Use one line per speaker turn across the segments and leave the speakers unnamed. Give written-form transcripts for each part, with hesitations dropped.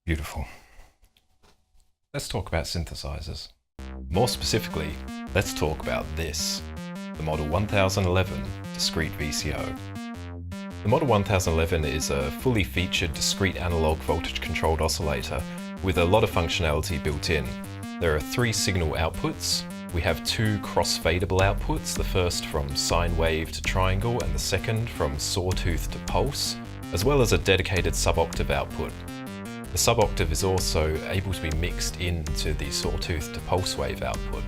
Beautiful. Let's talk about synthesizers. More specifically, let's talk about this, the Model 1011 Discrete VCO. The Model 1011 is a fully featured discrete analog voltage controlled oscillator with a lot of functionality built in. There are 3 signal outputs. We have 2 cross-fadable outputs, the first from sine wave to triangle and the second from sawtooth to pulse, as well as a dedicated sub-octave output. The sub-octave is also able to be mixed into the sawtooth to pulse wave output.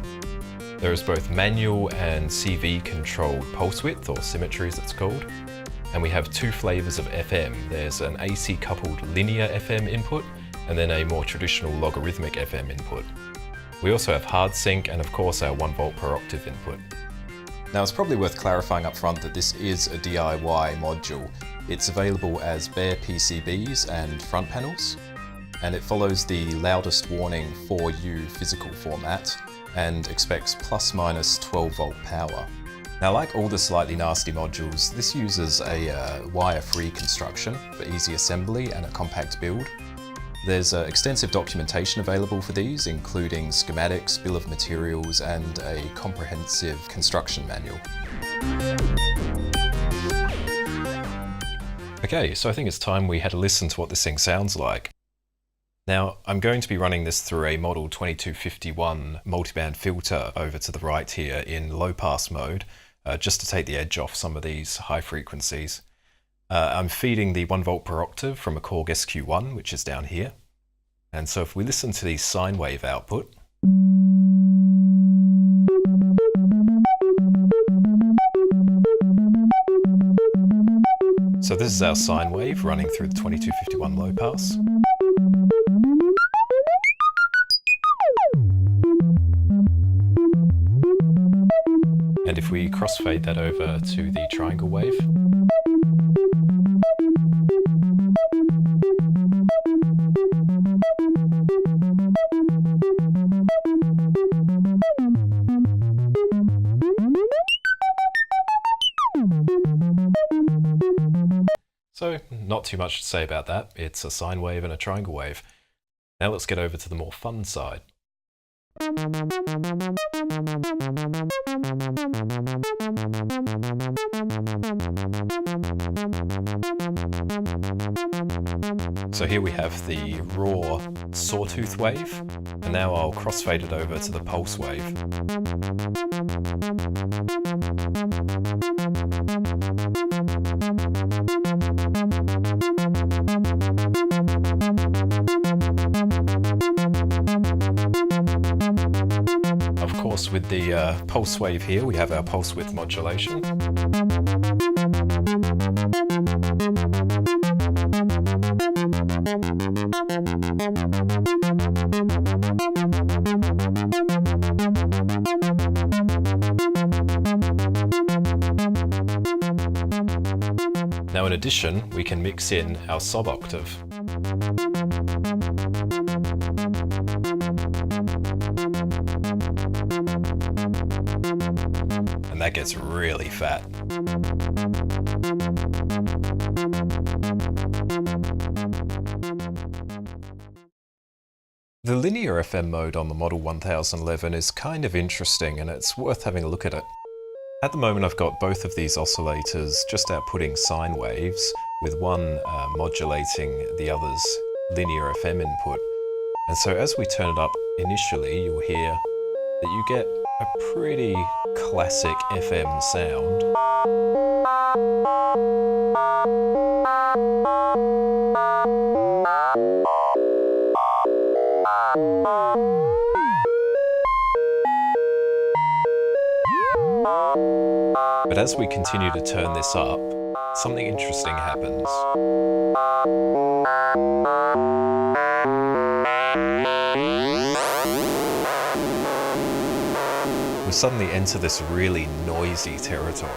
There is both manual and CV controlled pulse width, or symmetry as it's called, and we have 2 flavors of FM. There's an AC coupled linear FM input and then a more traditional logarithmic FM input. We also have hard sync and of course our 1 volt per octave input. Now it's probably worth clarifying up front that this is a DIY module. It's available as bare PCBs and front panels, and it follows the Loudest Warning 4U physical format and expects plus minus 12 volt power. Now, like all the slightly nasty modules, this uses a wire-free construction for easy assembly and a compact build. There's extensive documentation available for these, including schematics, bill of materials, and a comprehensive construction manual. Okay, so I think it's time we had a listen to what this thing sounds like. Now, I'm going to be running this through a Model 2251 multiband filter over to the right here in low pass mode, just to take the edge off some of these high frequencies. I'm feeding the 1 volt per octave from a Korg SQ1, which is down here. And so if we listen to the sine wave output, so this is our sine wave running through the 2251 low pass. And if we crossfade that over to the triangle wave, so not too much to say about that. It's a sine wave and a triangle wave. Now let's get over to the more fun side. So here we have the raw sawtooth wave, and now I'll crossfade it over to the pulse wave. Of course, with the pulse wave here, we have our pulse width modulation. Now in addition, we can mix in our sub-octave. And that gets really fat. The linear FM mode on the Model 1011 is kind of interesting and it's worth having a look at it. At the moment I've got both of these oscillators just outputting sine waves, with one modulating the other's linear FM input. And so as we turn it up initially, you'll hear that you get a pretty classic FM sound. But as we continue to turn this up, something interesting happens. We suddenly enter this really noisy territory.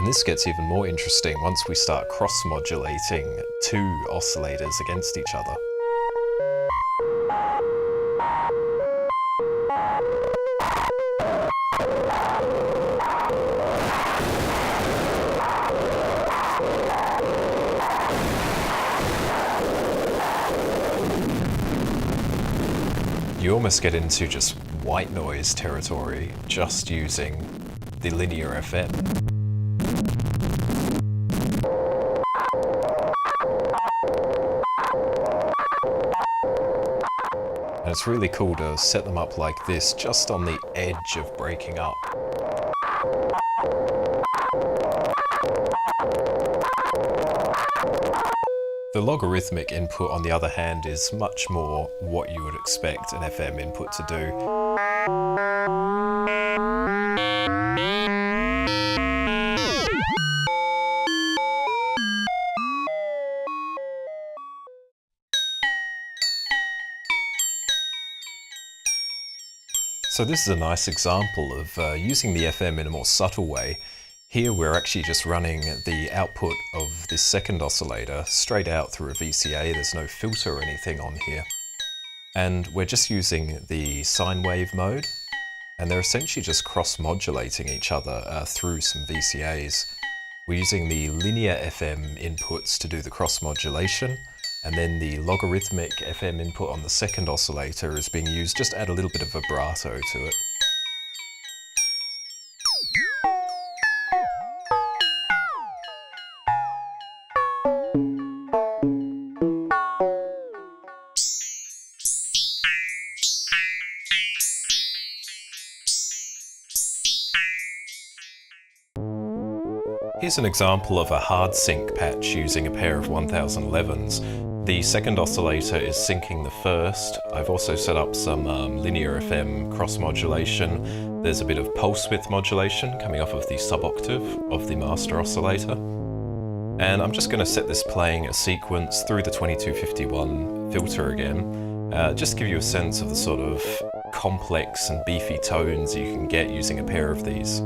And this gets even more interesting once we start cross-modulating 2 oscillators against each other. almost get into just white noise territory just using the linear FM. And it's really cool to set them up like this, just on the edge of breaking up. The logarithmic input, on the other hand, is much more what you would expect an FM input to do. So this is a nice example of using the FM in a more subtle way. Here we're actually just running the output of this second oscillator straight out through a VCA. There's no filter or anything on here. And we're just using the sine wave mode, and they're essentially just cross-modulating each other through some VCAs. We're using the linear FM inputs to do the cross-modulation, and then the logarithmic FM input on the second oscillator is being used just to add a little bit of vibrato to it. Here's an example of a hard sync patch using a pair of 1011s. The second oscillator is syncing the first. I've also set up some linear FM cross modulation. There's a bit of pulse width modulation coming off of the sub-octave of the master oscillator. And I'm just going to set this playing a sequence through the 2251 filter again, just to give you a sense of the sort of complex and beefy tones you can get using a pair of these.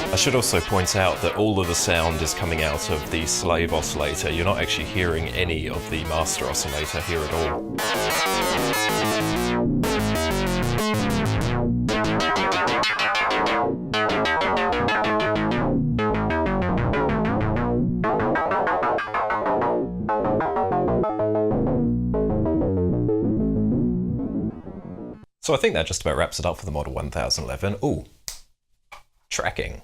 I should also point out that all of the sound is coming out of the slave oscillator. You're not actually hearing any of the master oscillator here at all. So I think that just about wraps it up for the Model 1011. Ooh, tracking.